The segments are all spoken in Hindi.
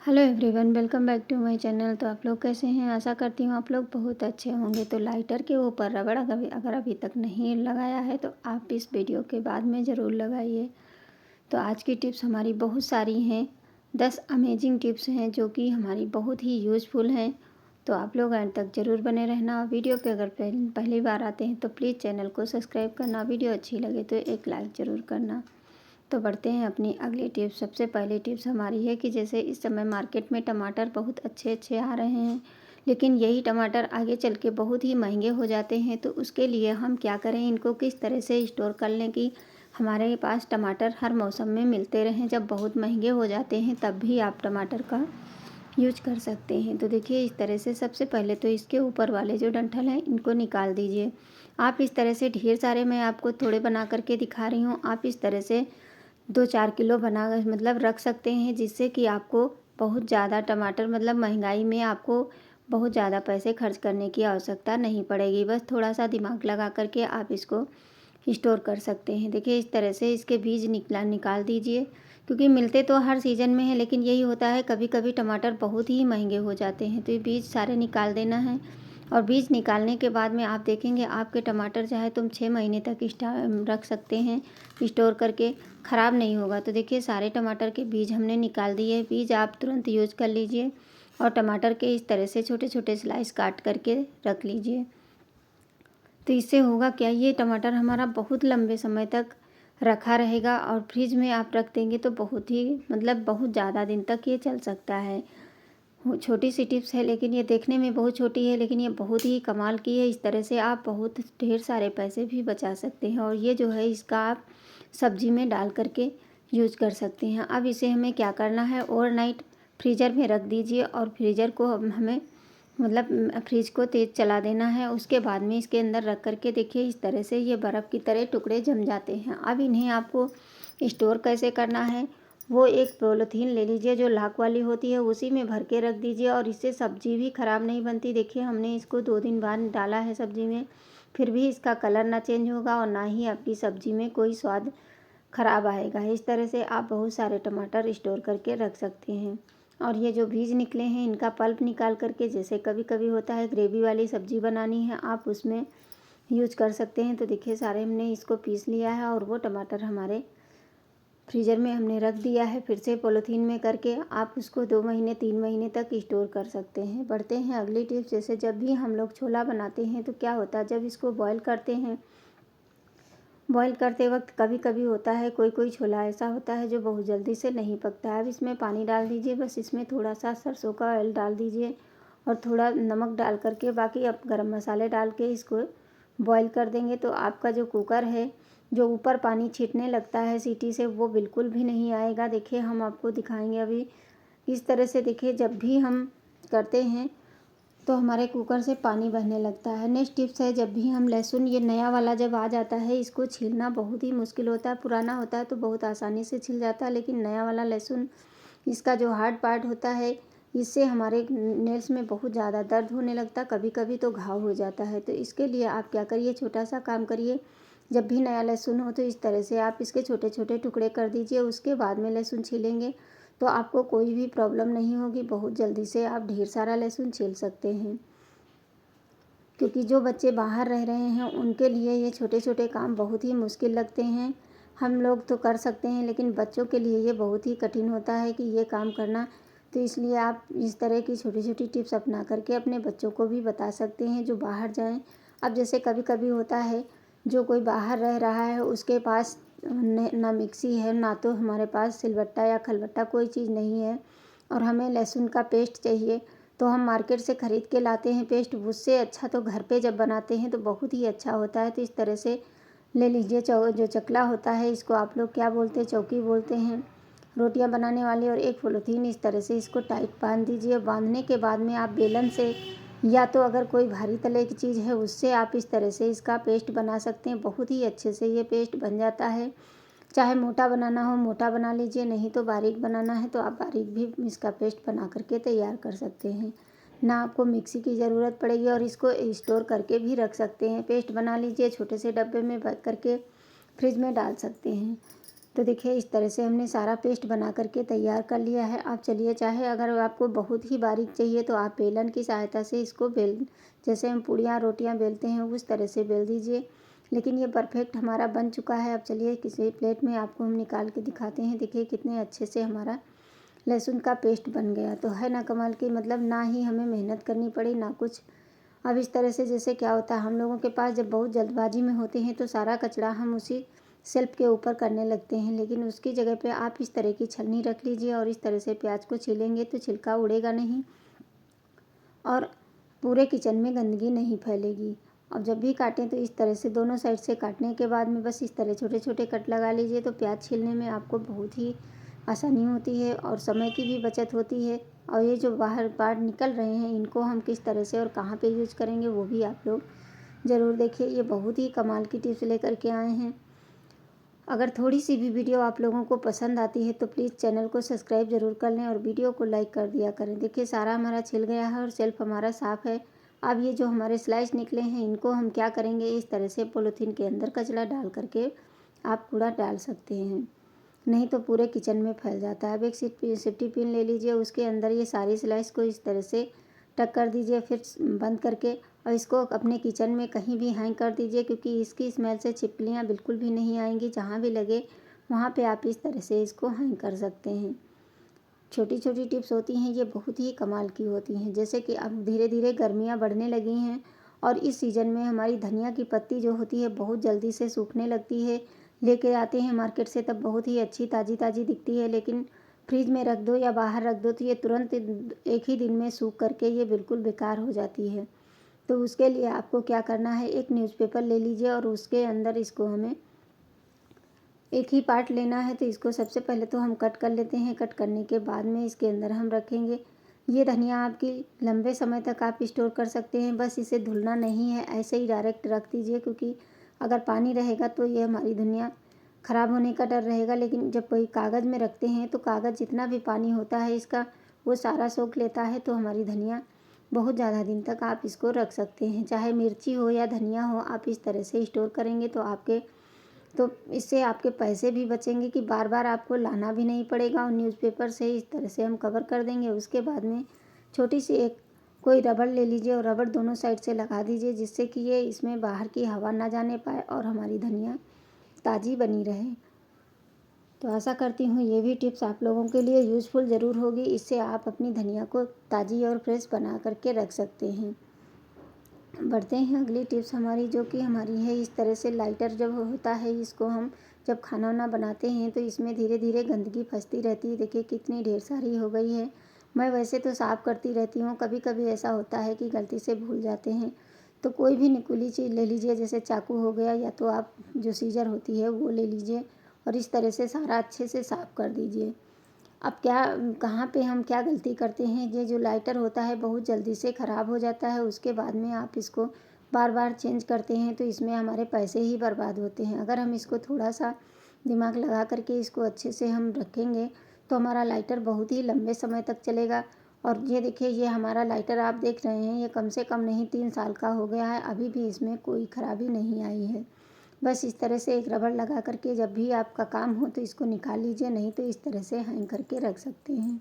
Hello everyone, welcome back to my channel. तो आप लोग कैसे हैं? आशा करती हूँ आप लोग बहुत अच्छे होंगे। तो लाइटर के ऊपर रबड़ अगर अभी तक नहीं लगाया है तो आप इस वीडियो के बाद में ज़रूर लगाइए। तो आज की टिप्स हमारी बहुत सारी हैं, 10 अमेजिंग टिप्स हैं जो कि हमारी बहुत ही यूज़फुल हैं। तो आप लोग एंड तक ज़रूर बने रहना। वीडियो पे अगर पहली बार आते हैं तो प्लीज़ चैनल को सब्सक्राइब करना, वीडियो अच्छी लगे तो एक लाइक ज़रूर करना। तो बढ़ते हैं अपनी अगली टिप्स। सबसे पहली टिप्स हमारी है कि जैसे इस समय मार्केट में टमाटर बहुत अच्छे अच्छे आ रहे हैं, लेकिन यही टमाटर आगे चल के बहुत ही महंगे हो जाते हैं। तो उसके लिए हम क्या करें, इनको किस तरह से स्टोर कर लें कि हमारे पास टमाटर हर मौसम में मिलते रहें। जब बहुत महंगे हो जाते हैं तब भी आप टमाटर का यूज कर सकते हैं। तो देखिए इस तरह से सबसे पहले तो इसके ऊपर वाले जो डंठल हैं इनको निकाल दीजिए। आप इस तरह से ढेर सारे, मैं आपको थोड़े बना करके दिखा रही हूँ, आप इस तरह से 2-4 किलो बना मतलब रख सकते हैं, जिससे कि आपको बहुत ज़्यादा टमाटर मतलब महंगाई में आपको बहुत ज़्यादा पैसे खर्च करने की आवश्यकता नहीं पड़ेगी। बस थोड़ा सा दिमाग लगा करके आप इसको स्टोर कर सकते हैं। देखिए इस तरह से इसके बीज निकाल दीजिए, क्योंकि मिलते तो हर सीज़न में है, लेकिन यही होता है कभी कभी टमाटर बहुत ही महंगे हो जाते हैं। तो ये बीज सारे निकाल देना है, और बीज निकालने के बाद में आप देखेंगे आपके टमाटर चाहे तुम 6 महीने तक रख सकते हैं स्टोर करके, ख़राब नहीं होगा। तो देखिए सारे टमाटर के बीज हमने निकाल दिए। बीज आप तुरंत यूज कर लीजिए और टमाटर के इस तरह से छोटे छोटे स्लाइस काट करके रख लीजिए। तो इससे होगा क्या, ये टमाटर हमारा बहुत लंबे समय तक रखा रहेगा, और फ्रिज में आप रख देंगे तो बहुत ही मतलब बहुत ज़्यादा दिन तक ये चल सकता है। छोटी सी टिप्स है, लेकिन ये देखने में बहुत छोटी है, लेकिन ये बहुत ही कमाल की है। इस तरह से आप बहुत ढेर सारे पैसे भी बचा सकते हैं, और ये जो है इसका आप सब्जी में डाल करके यूज कर सकते हैं। अब इसे हमें क्या करना है, ओवरनाइट फ्रीज़र में रख दीजिए, और फ्रीज़र को हमें मतलब फ्रिज को तेज़ चला देना है। उसके बाद में इसके अंदर रख करके देखिए इस तरह से ये बर्फ़ की तरह टुकड़े जम जाते हैं। अब इन्हें आपको स्टोर कैसे करना है, वो एक पॉलीथीन ले लीजिए जो लाक वाली होती है, उसी में भर के रख दीजिए, और इससे सब्ज़ी भी ख़राब नहीं बनती। देखिए हमने इसको 2 दिन बाद डाला है सब्ज़ी में, फिर भी इसका कलर ना चेंज होगा और ना ही आपकी सब्ज़ी में कोई स्वाद ख़राब आएगा। इस तरह से आप बहुत सारे टमाटर स्टोर करके रख सकते हैं। और ये जो बीज निकले हैं इनका पल्प निकाल करके, जैसे कभी कभी होता है ग्रेवी वाली सब्ज़ी बनानी है, आप उसमें यूज कर सकते हैं। तो देखिए सारे हमने इसको पीस लिया है, और वो टमाटर हमारे फ्रीज़र में हमने रख दिया है। फिर से पॉलीथीन में करके आप उसको 2 महीने 3 महीने तक स्टोर कर सकते हैं। बढ़ते हैं अगली टिप्स। जैसे जब भी हम लोग छोला बनाते हैं तो क्या होता है, जब इसको बॉईल करते हैं, बॉईल करते वक्त कभी कभी होता है कोई कोई छोला ऐसा होता है जो बहुत जल्दी से नहीं पकता है। अब इसमें पानी डाल दीजिए, बस इसमें थोड़ा सा सरसों का ऑयल डाल दीजिए और थोड़ा नमक डाल करके, बाकी आप गरम मसाले डाल के इसको बॉईल कर देंगे तो आपका जो कुकर है, जो ऊपर पानी छींटने लगता है सीटी से, वो बिल्कुल भी नहीं आएगा। देखिए हम आपको दिखाएंगे अभी इस तरह से। देखिए जब भी हम करते हैं तो हमारे कुकर से पानी बहने लगता है। नेक्स्ट टिप्स है, जब भी हम लहसुन, ये नया वाला जब आ जाता है इसको छीलना बहुत ही मुश्किल होता है। पुराना होता है तो बहुत आसानी से छिल जाता है, लेकिन नया वाला लहसुन, इसका जो हार्ड पार्ट होता है, इससे हमारे नेल्स में बहुत ज़्यादा दर्द होने लगता है, कभी कभी तो घाव हो जाता है। तो इसके लिए आप क्या करिए, छोटा सा काम करिए। जब भी नया लहसुन हो तो इस तरह से आप इसके छोटे छोटे टुकड़े कर दीजिए। उसके बाद में लहसुन छीलेंगे तो आपको कोई भी प्रॉब्लम नहीं होगी, बहुत जल्दी से आप ढेर सारा लहसुन छील सकते हैं। क्योंकि जो बच्चे बाहर रह रहे हैं उनके लिए ये छोटे छोटे काम बहुत ही मुश्किल लगते हैं। हम लोग तो कर सकते हैं, लेकिन बच्चों के लिए ये बहुत ही कठिन होता है कि ये काम करना। तो इसलिए आप इस तरह की छोटी छोटी टिप्स अपना करके अपने बच्चों को भी बता सकते हैं जो बाहर जाएं। अब जैसे कभी कभी होता है जो कोई बाहर रह रहा है उसके पास ना मिक्सी है, ना तो हमारे पास सिलबट्टा या खलबट्टा, कोई चीज़ नहीं है, और हमें लहसुन का पेस्ट चाहिए तो हम मार्केट से ख़रीद के लाते हैं पेस्ट। उससे अच्छा तो घर पे जब बनाते हैं तो बहुत ही अच्छा होता है। तो इस तरह से ले लीजिए। जो चकला होता है, इसको आप लोग क्या बोलते हैं, चौकी बोलते हैं, रोटियां बनाने वाली, और एक पॉलीथीन इस तरह से इसको टाइट बांध दीजिए। बांधने के बाद में आप बेलन से, या तो अगर कोई भारी तले की चीज़ है उससे आप इस तरह से इसका पेस्ट बना सकते हैं। बहुत ही अच्छे से ये पेस्ट बन जाता है। चाहे मोटा बनाना हो मोटा बना लीजिए, नहीं तो बारीक बनाना है तो आप बारीक भी इसका पेस्ट बना करके तैयार कर सकते हैं। ना आपको मिक्सी की ज़रूरत पड़ेगी, और इसको स्टोर करके भी रख सकते हैं। पेस्ट बना लीजिए, छोटे से डब्बे में भर करके फ्रिज में डाल सकते हैं। तो देखिए इस तरह से हमने सारा पेस्ट बना करके तैयार कर लिया है। आप चलिए, चाहे अगर आपको बहुत ही बारीक चाहिए तो आप बेलन की सहायता से इसको जैसे हम पूड़ियाँ रोटियाँ बेलते हैं उस तरह से बेल दीजिए। लेकिन ये परफेक्ट हमारा बन चुका है। अब चलिए किसी प्लेट में आपको हम निकाल के दिखाते हैं। देखिए कितने अच्छे से हमारा लहसुन का पेस्ट बन गया। तो है ना कमाल की, मतलब ना ही हमें मेहनत करनी पड़ी ना कुछ। अब इस तरह से जैसे क्या होता है, हम लोगों के पास जब बहुत जल्दबाजी में होते हैं तो सारा कचरा हम उसी शेल्फ के ऊपर करने लगते हैं, लेकिन उसकी जगह पे आप इस तरह की छलनी रख लीजिए और इस तरह से प्याज को छीलेंगे तो छिलका उड़ेगा नहीं और पूरे किचन में गंदगी नहीं फैलेगी। और जब भी काटें तो इस तरह से दोनों साइड से काटने के बाद में बस इस तरह छोटे छोटे कट लगा लीजिए, तो प्याज छीलने में आपको बहुत ही आसानी होती है और समय की भी बचत होती है। और ये जो बाहर पार्ट निकल रहे हैं इनको हम किस तरह से और कहाँ पे यूज करेंगे वो भी आप लोग ज़रूर देखिए। ये बहुत ही कमाल की टिप्स लेकर के आए हैं। अगर थोड़ी सी भी वीडियो आप लोगों को पसंद आती है तो प्लीज़ चैनल को सब्सक्राइब ज़रूर कर लें और वीडियो को लाइक कर दिया करें। देखिए सारा हमारा छिल गया है और शेल्फ हमारा साफ़ है। अब ये जो हमारे स्लाइस निकले हैं इनको हम क्या करेंगे, इस तरह से पॉलीथीन के अंदर कचरा डाल करके आप कूड़ा डाल सकते हैं, नहीं तो पूरे किचन में फैल जाता है। अब एक सेफ्टी पिन ले लीजिए, उसके अंदर ये सारी स्लाइस को इस तरह से टक कर दीजिए, फिर बंद करके और इसको अपने किचन में कहीं भी हैंग कर दीजिए, क्योंकि इसकी स्मेल से छिपकलियाँ बिल्कुल भी नहीं आएंगी। जहाँ भी लगे वहाँ पे आप इस तरह से इसको हैंग कर सकते हैं। छोटी छोटी टिप्स होती हैं, ये बहुत ही कमाल की होती हैं। जैसे कि अब धीरे धीरे गर्मियाँ बढ़ने लगी हैं और इस सीज़न में हमारी धनिया की पत्ती जो होती है बहुत जल्दी से सूखने लगती है। लेके आते हैं मार्केट से तब बहुत ही अच्छी ताज़ी ताज़ी दिखती है, लेकिन फ्रिज में रख दो या बाहर रख दो तो ये तुरंत एक ही दिन में सूख करके ये बिल्कुल बेकार हो जाती है। तो उसके लिए आपको क्या करना है, एक न्यूज़पेपर ले लीजिए और उसके अंदर इसको हमें एक ही पार्ट लेना है। तो इसको सबसे पहले तो हम कट कर लेते हैं। कट करने के बाद में इसके अंदर हम रखेंगे। ये धनिया आपकी लंबे समय तक आप स्टोर कर सकते हैं, बस इसे धुलना नहीं है, ऐसे ही डायरेक्ट रख दीजिए, क्योंकि अगर पानी रहेगा तो ये हमारी धनिया ख़राब होने का डर रहेगा। लेकिन जब कोई कागज़ में रखते हैं तो कागज़ जितना भी पानी होता है इसका वो सारा सोख लेता है, तो हमारी धनिया बहुत ज़्यादा दिन तक आप इसको रख सकते हैं। चाहे मिर्ची हो या धनिया हो, आप इस तरह से स्टोर करेंगे तो इससे आपके पैसे भी बचेंगे कि बार बार आपको लाना भी नहीं पड़ेगा। और न्यूज़पेपर से इस तरह से हम कवर कर देंगे। उसके बाद में छोटी सी एक कोई रबड़ ले लीजिए और रबड़ दोनों साइड से लगा दीजिए, जिससे कि ये इसमें बाहर की हवा ना जाने पाए और हमारी धनिया ताज़ी बनी रहे। तो आशा करती हूँ ये भी टिप्स आप लोगों के लिए यूज़फुल ज़रूर होगी। इससे आप अपनी धनिया को ताज़ी और फ्रेश बना करके रख सकते हैं। बढ़ते हैं अगली टिप्स हमारी, जो कि हमारी है इस तरह से लाइटर जब होता है, इसको हम जब खाना वाना बनाते हैं तो इसमें धीरे धीरे गंदगी फंसती रहती है। देखिए कितनी ढेर सारी हो गई है। मैं वैसे तो साफ़ करती रहती हूँ, कभी कभी ऐसा होता है कि गलती से भूल जाते हैं। तो कोई भी नुकीली चीज़ ले लीजिए, जैसे चाकू हो गया या तो आप जो सीजर होती है वो ले लीजिए और इस तरह से सारा अच्छे से साफ़ कर दीजिए। अब क्या, कहाँ पे हम क्या गलती करते हैं, ये जो लाइटर होता है बहुत जल्दी से ख़राब हो जाता है। उसके बाद में आप इसको बार बार चेंज करते हैं तो इसमें हमारे पैसे ही बर्बाद होते हैं। अगर हम इसको थोड़ा सा दिमाग लगा करके इसको अच्छे से हम रखेंगे तो हमारा लाइटर बहुत ही लंबे समय तक चलेगा। और ये देखिए, ये हमारा लाइटर आप देख रहे हैं, ये कम से कम नहीं 3 साल का हो गया है, अभी भी इसमें कोई ख़राबी नहीं आई है। बस इस तरह से एक रबड़ लगा करके जब भी आपका काम हो तो इसको निकाल लीजिए, नहीं तो इस तरह से हैंग करके रख सकते हैं।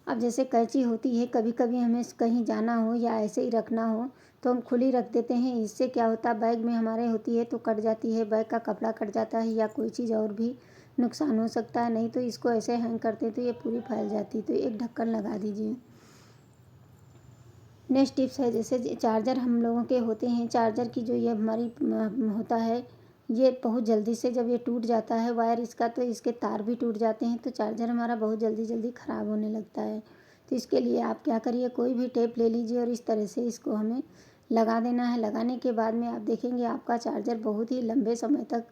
अब जैसे कैंची होती है, कभी कभी हमें कहीं जाना हो या ऐसे ही रखना हो तो हम खुली रख देते हैं। इससे क्या होता है, बैग में हमारे होती है तो कट जाती है, बैग का कपड़ा कट जाता है या कोई चीज़ और भी नुकसान हो सकता है। नहीं तो इसको ऐसे हैंग करते तो ये पूरी फैल जाती। तो एक ढक्कन लगा दीजिए। नेक्स्ट टिप्स है, जैसे चार्जर हम लोगों के होते हैं, चार्जर की जो ये हमारी होता है, ये बहुत जल्दी से जब ये टूट जाता है वायर इसका, तो इसके तार भी टूट जाते हैं, तो चार्जर हमारा बहुत जल्दी जल्दी ख़राब होने लगता है। तो इसके लिए आप क्या करिए, कोई भी टेप ले लीजिए और इस तरह से इसको हमें लगा देना है। लगाने के बाद में आप देखेंगे आपका चार्जर बहुत ही लंबे समय तक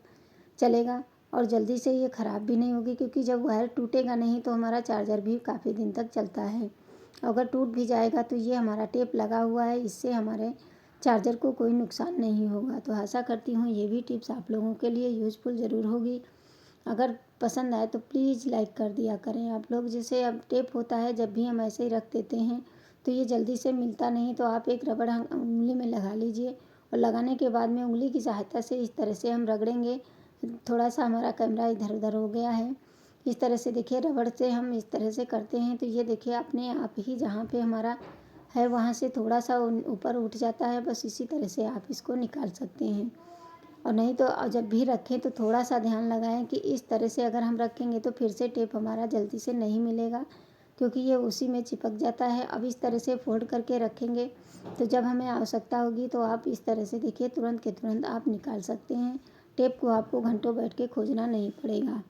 चलेगा और जल्दी से ये ख़राब भी नहीं होगी, क्योंकि जब वायर टूटेगा नहीं तो हमारा चार्जर भी काफ़ी दिन तक चलता है। अगर टूट भी जाएगा तो ये हमारा टेप लगा हुआ है, इससे हमारे चार्जर को कोई नुकसान नहीं होगा। तो आशा करती हूँ ये भी टिप्स आप लोगों के लिए यूज़फुल ज़रूर होगी। अगर पसंद आए तो प्लीज़ लाइक कर दिया करें आप लोग। जैसे अब टेप होता है, जब भी हम ऐसे ही रख देते हैं तो ये जल्दी से मिलता नहीं, तो आप एक रबड़ उंगली में लगा लीजिए और लगाने के बाद में उंगली की सहायता से इस तरह से हम रगड़ेंगे थोड़ा सा हमारा कैमरा इधर उधर हो गया है। इस तरह से देखिए रबड़ से हम इस तरह से करते हैं तो ये देखिए अपने आप ही जहाँ पे हमारा है वहाँ से थोड़ा सा ऊपर उठ जाता है। बस इसी तरह से आप इसको निकाल सकते हैं। और नहीं तो जब भी रखें तो थोड़ा सा ध्यान लगाएं कि इस तरह से अगर हम रखेंगे तो फिर से टेप हमारा जल्दी से नहीं मिलेगा, क्योंकि ये उसी में चिपक जाता है। अब इस तरह से फोल्ड करके रखेंगे तो जब हमें आवश्यकता होगी तो आप इस तरह से देखिए तुरंत के तुरंत आप निकाल सकते हैं। टेप को आपको घंटों बैठ के खोजना नहीं पड़ेगा।